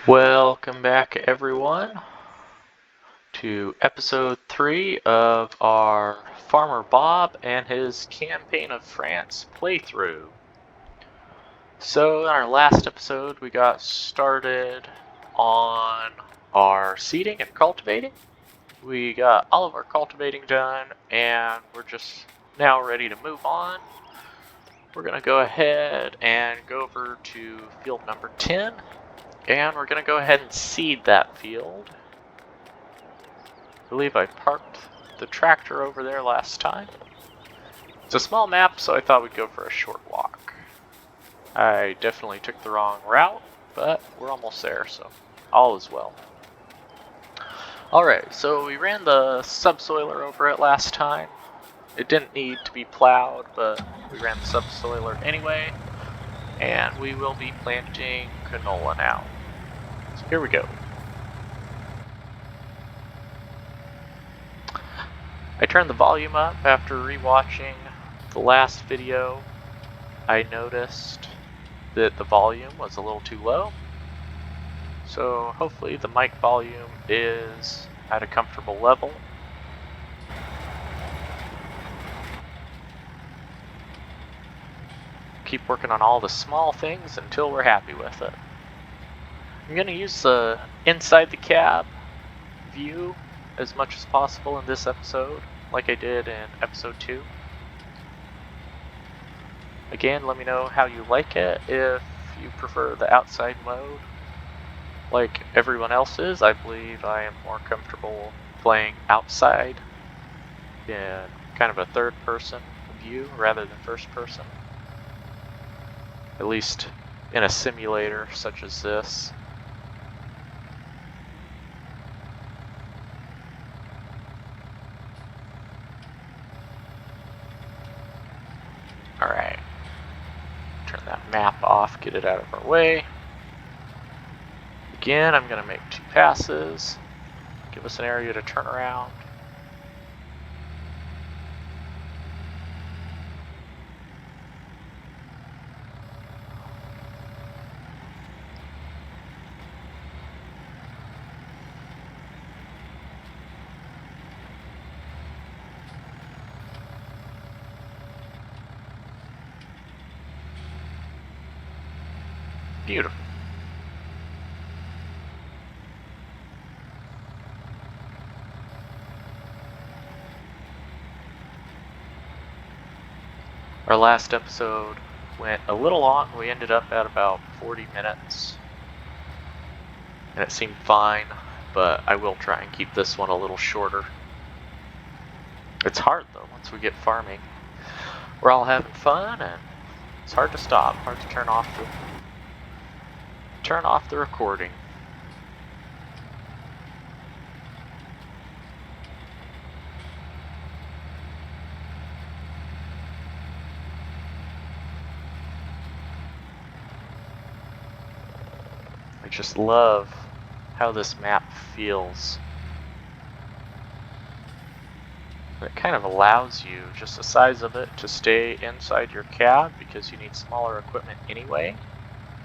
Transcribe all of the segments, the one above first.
Welcome back, everyone, to episode 3 of our Farmer Bob and his Campaign of France playthrough. So, in our last episode, we got started on our seeding and cultivating. We got all of our cultivating done, and we're just now ready to move on. We're going to go ahead and go over to field number 10, and we're going to go ahead and seed that field. I believe I parked the tractor over there last time. It's a small map, so I thought we'd go for a short walk. I definitely took the wrong route, but we're almost there, so all is well. Alright, so we ran the subsoiler over it last time. It didn't need to be plowed, but we ran the subsoiler anyway, and we will be planting canola now. So here we go. I turned the volume up after rewatching the last video. I noticed that the volume was a little too low, so hopefully the mic volume is at a comfortable level. Keep working on all the small things until we're happy with it. I'm going to use the inside the cab view as much as possible in this episode, like I did in episode 2. Again, let me know how you like it. If you prefer the outside mode like everyone else is, I believe I am more comfortable playing outside in kind of a third-person view rather than first-person. At least in a simulator such as this. Alright. Turn that map off, get it out of our way. Again, I'm going to make 2 passes. Give us an area to turn around. Beautiful. Our last episode went a little long. We ended up at about 40 minutes. And it seemed fine, but I will try and keep this one a little shorter. It's hard though, once we get farming. We're all having fun and it's hard to stop, hard to turn off the recording. I just love how this map feels. It kind of allows you, just the size of it, to stay inside your cab because you need smaller equipment anyway.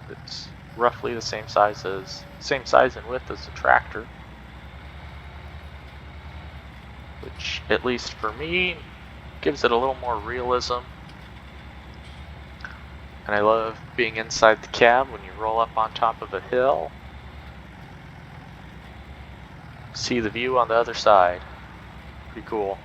It's roughly the same size and width as the tractor, which, at least for me, gives it a little more realism. And I love being inside the cab when you roll up on top of a hill. See the view on the other side. Pretty cool.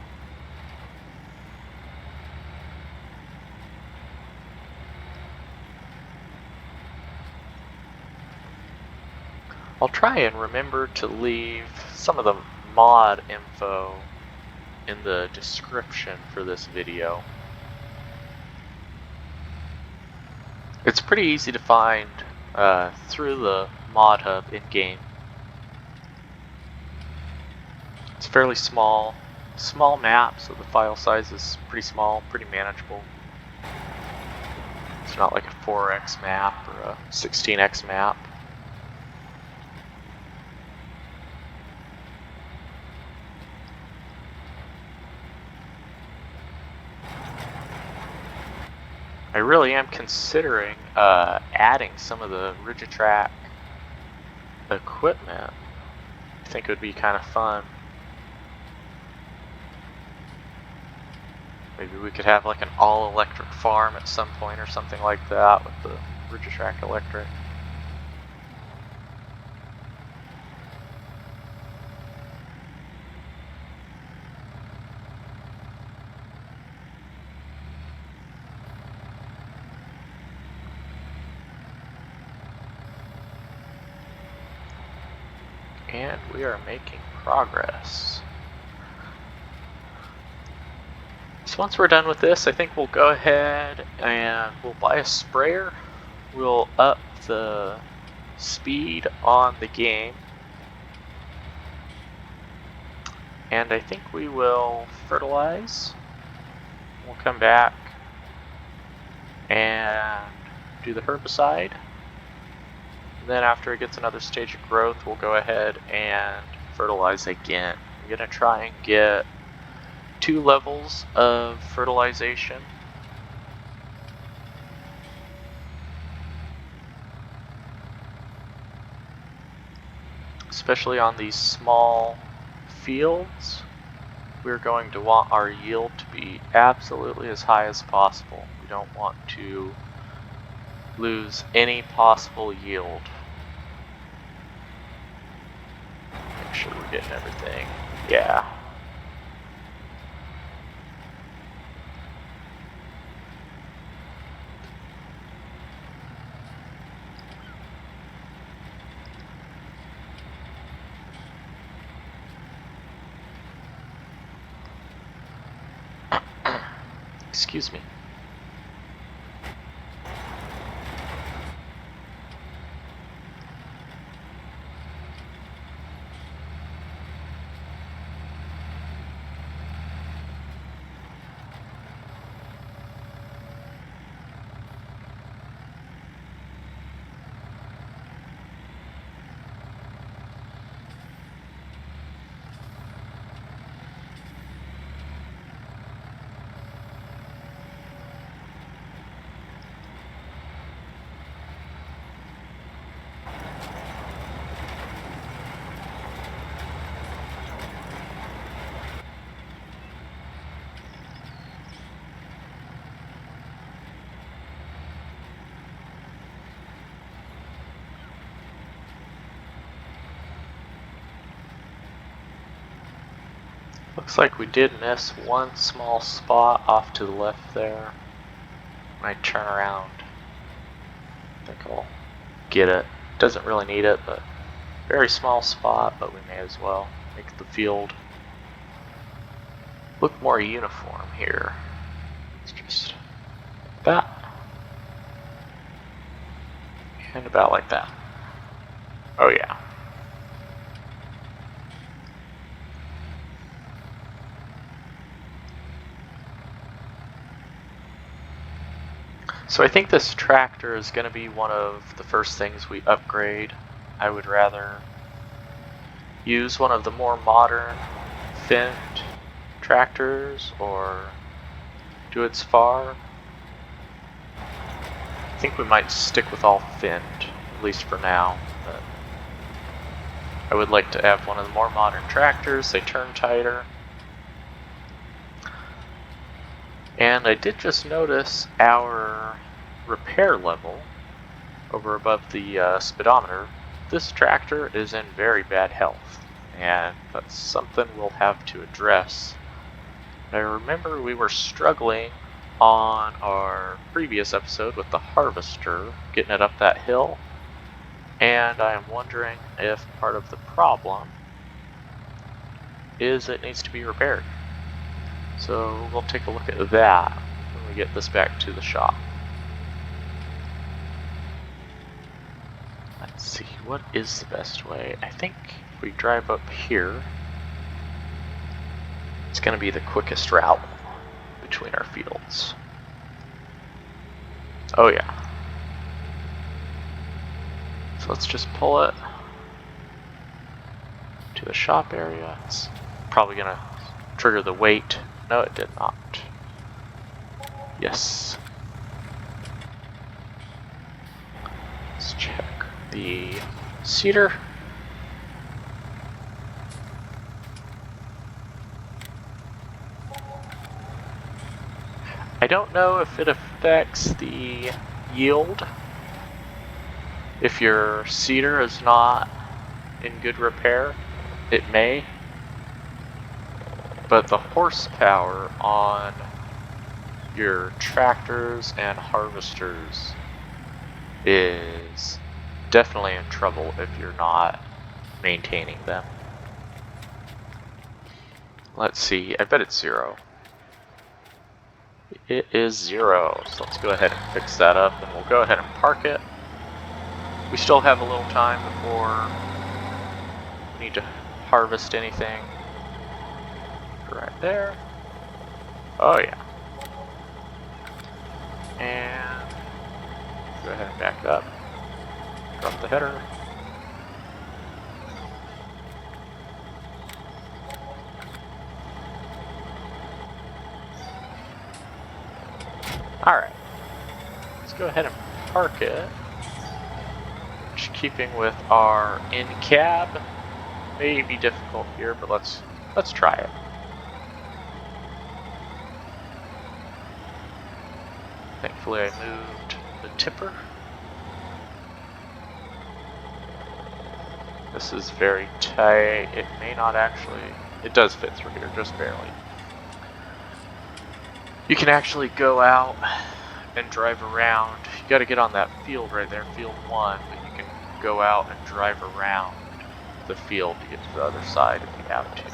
I'll try and remember to leave some of the mod info in the description for this video. It's pretty easy to find through the mod hub in-game. It's fairly small map, so the file size is pretty small, pretty manageable. It's not like a 4x map or a 16x map. I really am considering adding some of the Rigitrack equipment, I think it would be kind of fun. Maybe we could have like an all-electric farm at some point or something like that with the Ridgetrack Electric. And we are making progress. So once we're done with this, I think we'll go ahead and we'll buy a sprayer. We'll up the speed on the game. And I think we will fertilize. We'll come back and do the herbicide. Then after it gets another stage of growth, we'll go ahead and fertilize again. I'm gonna try and get 2 levels of fertilization. Especially on these small fields, we're going to want our yield to be absolutely as high as possible. We don't want to lose any possible yield. Make sure we're getting everything. Yeah. Excuse me. Looks like we did miss one small spot off to the left there. Might turn around. I think I'll get it. Doesn't really need it, but very small spot, but we may as well make the field look more uniform here. It's just like that. And about like that. Oh yeah. So I think this tractor is going to be one of the first things we upgrade. I would rather use one of the more modern Fendt tractors or do its far. I think we might stick with all Fendt, at least for now. But I would like to have one of the more modern tractors. They turn tighter. And I did just notice our repair level over above the speedometer. This tractor is in very bad health, and that's something we'll have to address. I remember we were struggling on our previous episode with the harvester, getting it up that hill, and I am wondering if part of the problem is it needs to be repaired. So we'll take a look at that when we get this back to the shop. Let's see, what is the best way? I think if we drive up here, it's going to be the quickest route between our fields. Oh yeah. So let's just pull it to the shop area. It's probably going to trigger the wait. No, it did not. Yes. Let's check the seeder. don't know if it affects the yield. If your seeder is not in good repair, it may. But the horsepower on your tractors and harvesters is definitely in trouble if you're not maintaining them. Let's see, I bet it's 0. It is 0, so let's go ahead and fix that up, and we'll go ahead and park it. We still have a little time before we need to harvest anything. Right there. Oh yeah. And go ahead and back up. Drop the header. Alright. Let's go ahead and park it. Which, keeping with our in-cab, may be difficult here, but let's try it. Thankfully I moved the tipper. This is very tight. It may not actually... It does fit through here, just barely. You can actually go out and drive around. You gotta get on that field right there, field 1, but you can go out and drive around the field to get to the other side if you have to.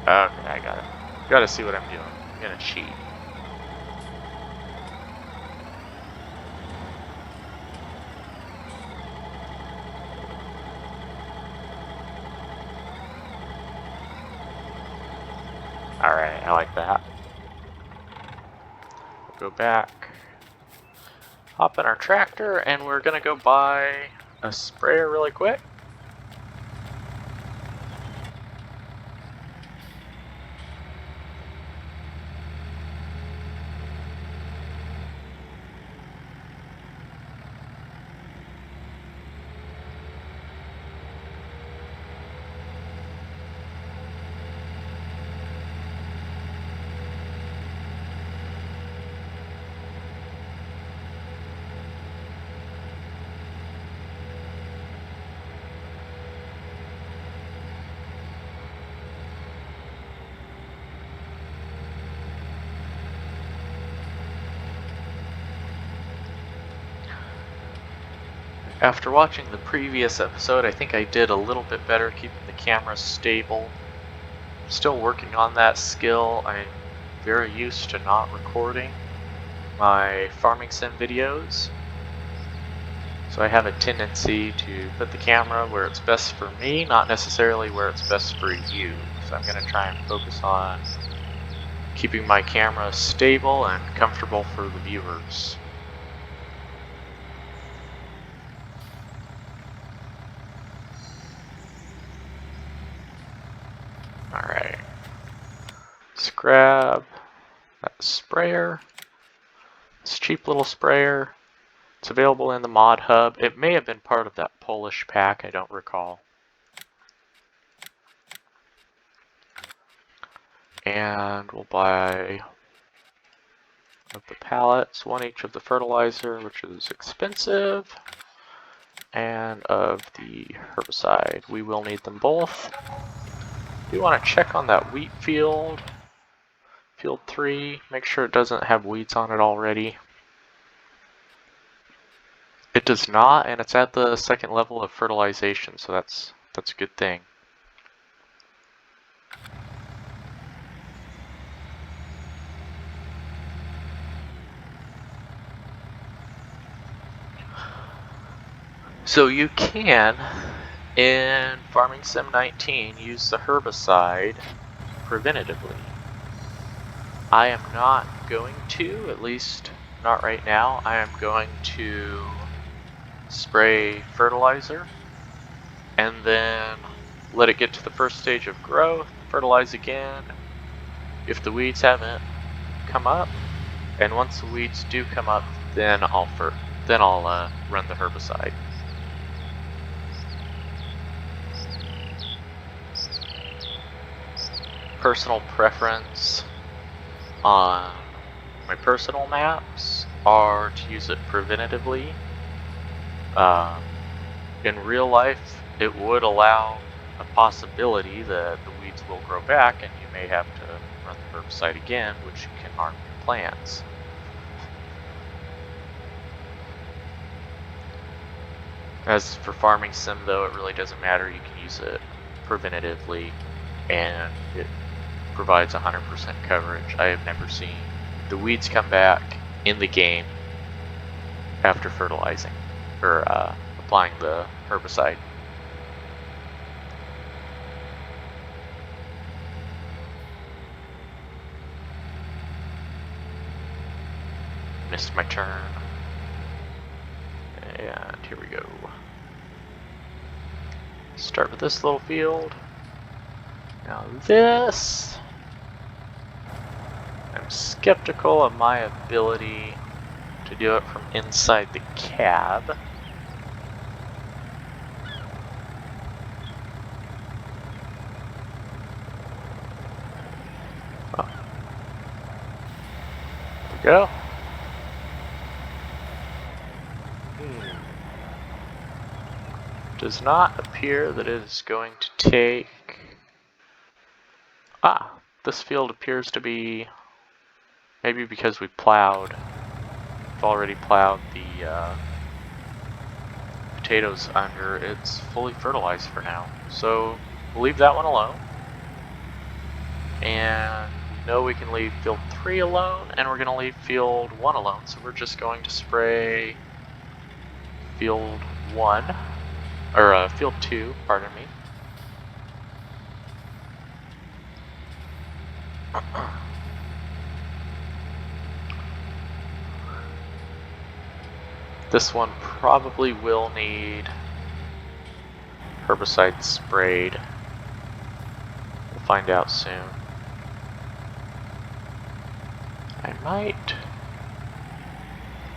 Okay, I got it. Gotta see what I'm doing. I'm gonna cheat. Alright, I like that. We'll go back, hop in our tractor, and we're gonna go buy a sprayer really quick. After watching the previous episode, I think I did a little bit better keeping the camera stable. Still working on that skill. I'm very used to not recording my farming sim videos. So I have a tendency to put the camera where it's best for me, not necessarily where it's best for you. So I'm going to try and focus on keeping my camera stable and comfortable for the viewers. Alright, let's grab that sprayer, this cheap little sprayer. It's available in the mod hub. It may have been part of that Polish pack, I don't recall. And we'll buy of the pallets, 1 each of the fertilizer, which is expensive, and of the herbicide. We will need them both. You want to check on that wheat field, field 3, make sure it doesn't have weeds on it already. It does not, and it's at the 2nd level of fertilization, so that's a good thing. So you can, in Farming Sim 19, use the herbicide preventatively. I am not going to, at least not right now. I am going to spray fertilizer and then let it get to the first stage of growth, fertilize again if the weeds haven't come up, and once the weeds do come up, then I'll run the herbicide. personal preference on my personal maps are to use it preventatively. In real life, it would allow a possibility that the weeds will grow back and you may have to run the herbicide again, which can harm your plants. As for farming sim though, it really doesn't matter. You can use it preventatively and it provides 100% coverage. I have never seen the weeds come back in the game after fertilizing or applying the herbicide. Missed my turn. And here we go. Start with this little field. Now this, I'm skeptical of my ability to do it from inside the cab. Oh. There we go. Does not appear that it is going to take... this field appears to be... maybe because we plowed. We've already plowed the potatoes under. It's fully fertilized for now. So we'll leave that one alone. And we know we can leave field 3 alone, and we're going to leave field 1 alone. So we're just going to spray field 1. Or field 2, pardon me. This one probably will need herbicide sprayed. We'll find out soon. I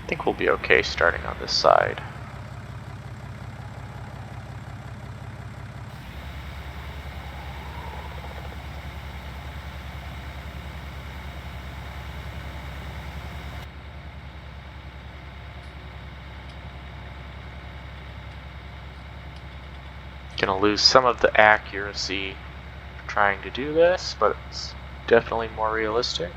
think we'll be okay starting on this side. Gonna lose some of the accuracy trying to do this, but it's definitely more realistic.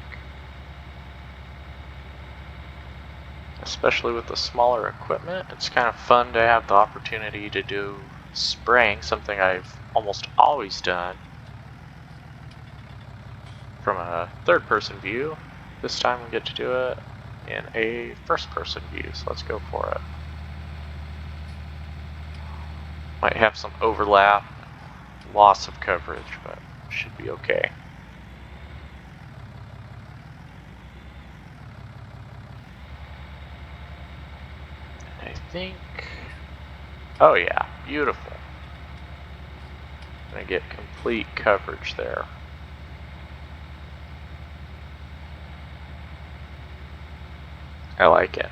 Especially with the smaller equipment, it's kind of fun to have the opportunity to do spraying, something I've almost always done from a third-person view. This time we get to do it in a first-person view, so let's go for it. Might have some overlap, loss of coverage, but should be okay. And I think, oh yeah, beautiful. Gonna get complete coverage there. I like it.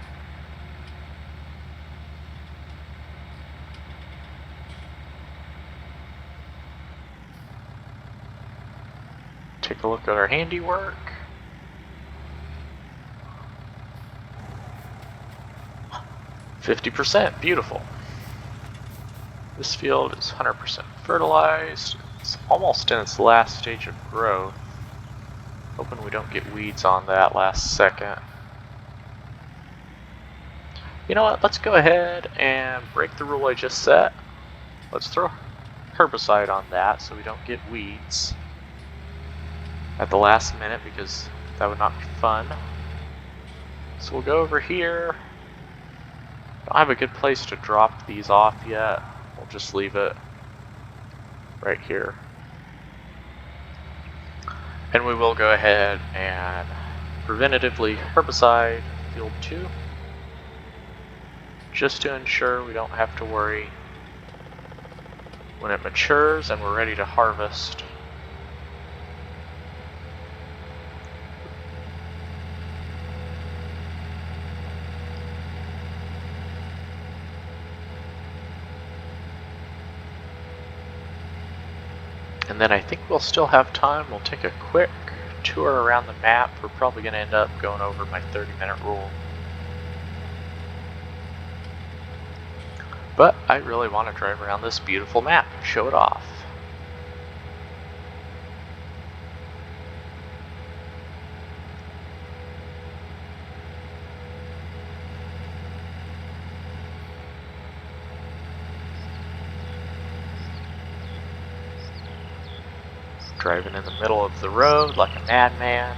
Take a look at our handiwork. %, beautiful. This field is 100% fertilized. It's almost in its last stage of growth. Hoping we don't get weeds on that last second. You know what, let's go ahead and break the rule I just set. Let's throw herbicide on that so we don't get weeds at the last minute, because that would not be fun. So we'll go over here. Don't have a good place to drop these off yet. We'll just leave it right here. And we will go ahead and preventatively herbicide field 2, just to ensure we don't have to worry when it matures and we're ready to harvest. And And then I think we'll still have time. We'll take a quick tour around the map. We're probably going to end up going over my 30-minute rule. But I really want to drive around this beautiful map and show it off. Driving in the middle of the road like a madman.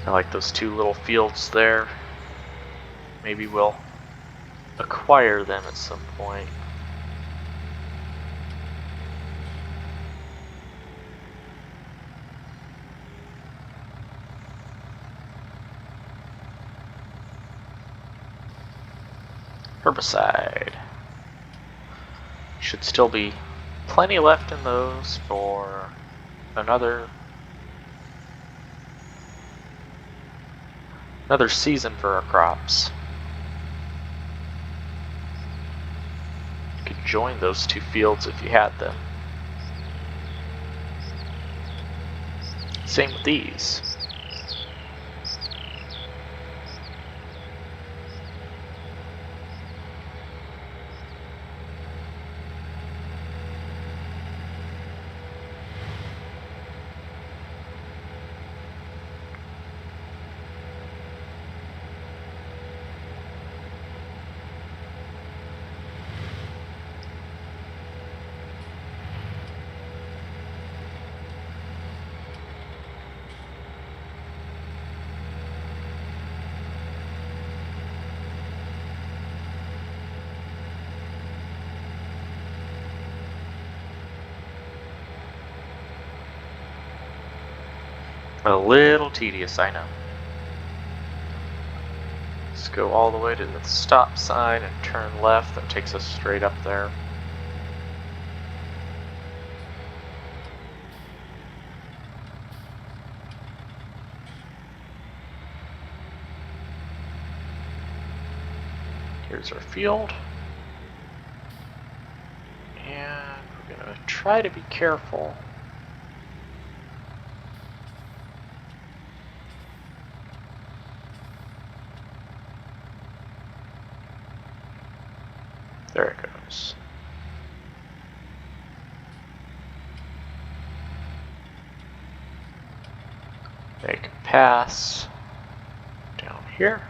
I like those two little fields there. Maybe we'll acquire them at some point. Herbicide. Should still be plenty left in those for another season for our crops. You could join those two fields if you had them. Same with these. A little tedious, I know. Let's go all the way to the stop sign and turn left. That takes us straight up there. Here's our field. And we're going to try to be careful. There it goes. Make a pass down here.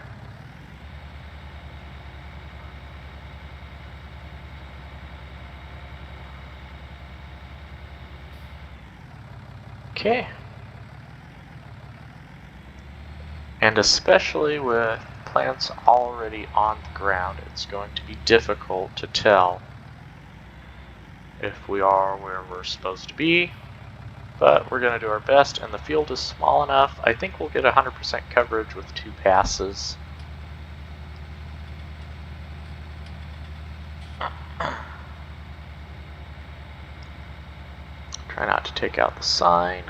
Okay. And especially with plants already on the ground, it's going to be difficult to tell if we are where we're supposed to be, but we're going to do our best, and the field is small enough. I think we'll get 100% coverage with 2 passes. Try not to take out the sign.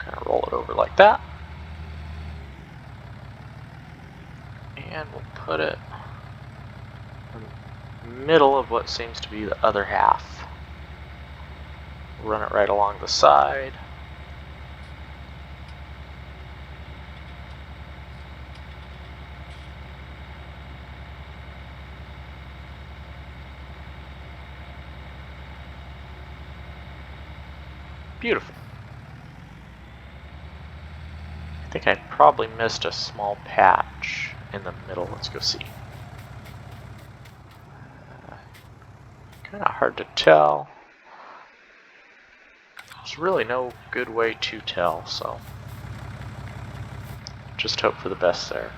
Kind of roll it over like that. And we'll put it in the middle of what seems to be the other half. Run it right along the side. Beautiful. I think I probably missed a small patch in the middle. Let's go see. Kind of hard to tell. There's really no good way to tell, so just hope for the best there.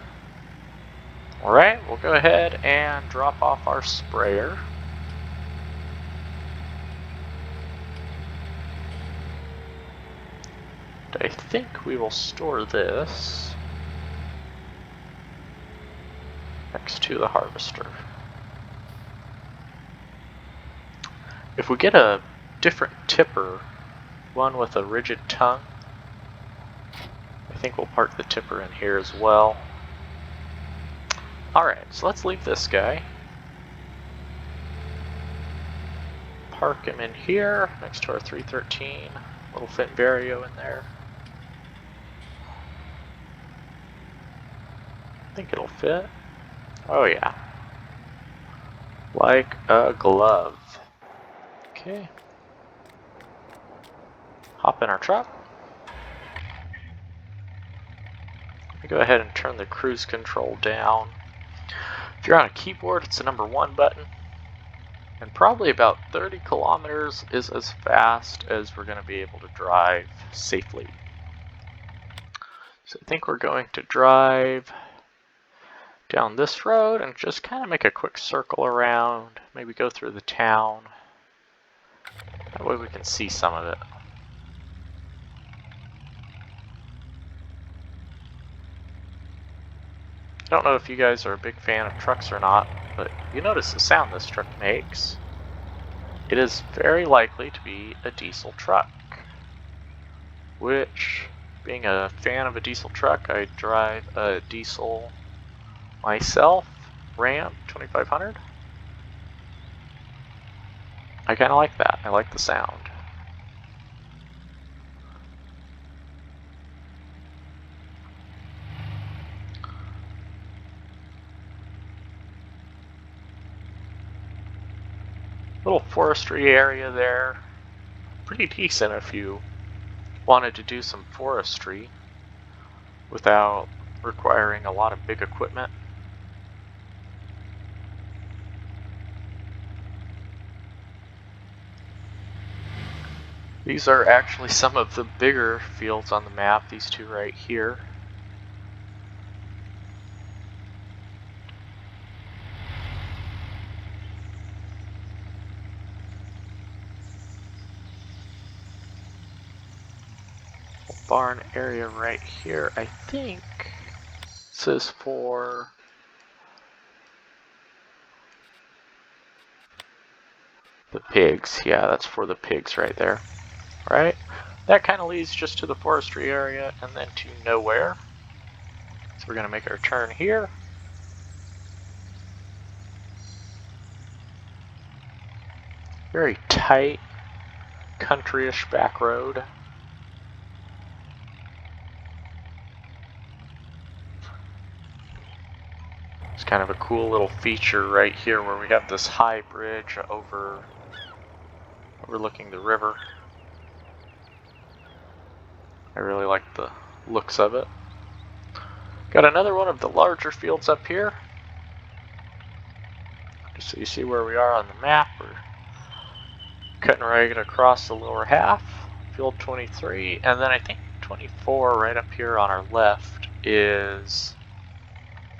Alright, we'll go ahead and drop off our sprayer. I think we will store this next to the harvester. If we get a different tipper, one with a rigid tongue, I think we'll park the tipper in here as well. Alright, so let's leave this guy. park him in here next to our 313. Little Finn Vario in there. I think it'll fit. Oh yeah. Like a glove. Okay. Hop in our truck. Go ahead and turn the cruise control down. If you're on a keyboard, it's the number 1 button. And probably about 30 kilometers is as fast as we're going to be able to drive safely. So I think we're going to drive down this road and just kind of make a quick circle around. Maybe go through the town. That way we can see some of it. I don't know if you guys are a big fan of trucks or not, but you notice the sound this truck makes. It is very likely to be a diesel truck, which, being a fan of a diesel truck, I drive a diesel myself, Ram 2500. I kind of like that. I like the sound. Little forestry area there. Pretty decent if you wanted to do some forestry without requiring a lot of big equipment. These are actually some of the bigger fields on the map, these two right here. Barn area right here, I think this is for the pigs. Yeah, that's for the pigs right there. Right? That kind of leads just to the forestry area and then to nowhere. So we're going to make our turn here. Very tight, country-ish back road. It's kind of a cool little feature right here where we have this high bridge overlooking the river. I really like the looks of it. Got another one of the larger fields up here. Just so you see where we are on the map. We're cutting right across the lower half. Field 23, and then I think 24 right up here on our left is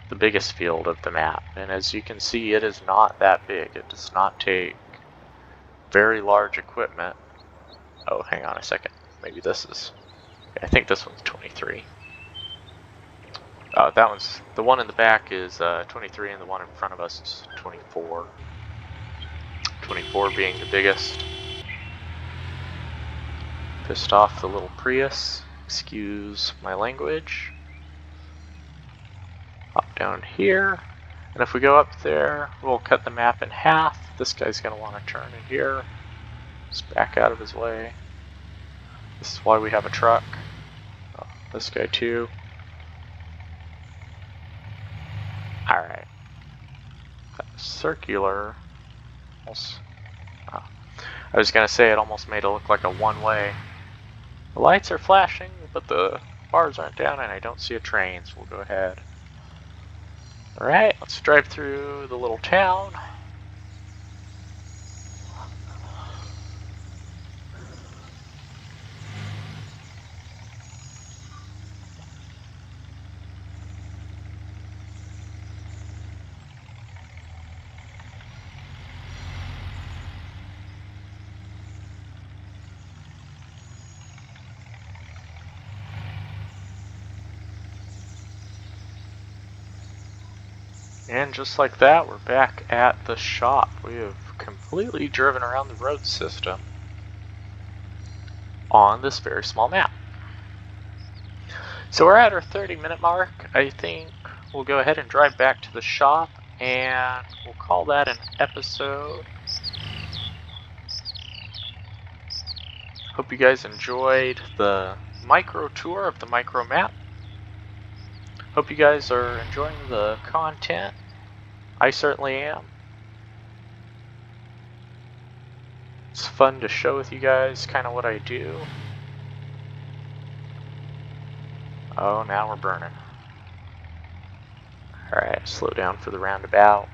the biggest field of the map. And as you can see, it is not that big. It does not take very large equipment. Oh, hang on a second. Maybe this is... I think this one's 23. That one's... The one in the back is 23 and the one in front of us is 24. 24 being the biggest. Pissed off the little Prius. Excuse my language. Hop down here. And if we go up there, we'll cut the map in half. This guy's going to want to turn in here. Just back out of his way. This is why we have a truck. Oh, this guy too. Alright. Circular. I was going to say it almost made it look like a one-way. The lights are flashing, but the bars aren't down and I don't see a train, so we'll go ahead. Alright, let's drive through the little town. And just like that, we're back at the shop. We have completely driven around the road system on this very small map. So we're at our 30-minute mark. I think we'll go ahead and drive back to the shop, and we'll call that an episode. Hope you guys enjoyed the micro tour of the micro map. Hope you guys are enjoying the content. I certainly am. It's fun to show with you guys kind of what I do. Oh, now we're burning. Alright, slow down for the roundabout.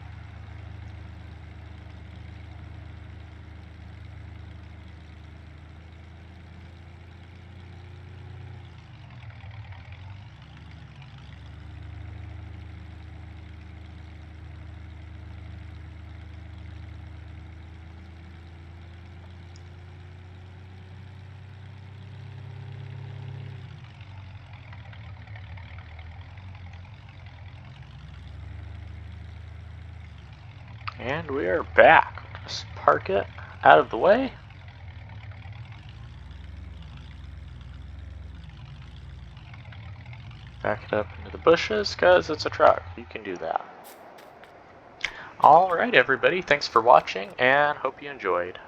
And we are back. Just park it out of the way. Back it up into the bushes, because it's a truck. You can do that. Alright everybody, thanks for watching, and hope you enjoyed.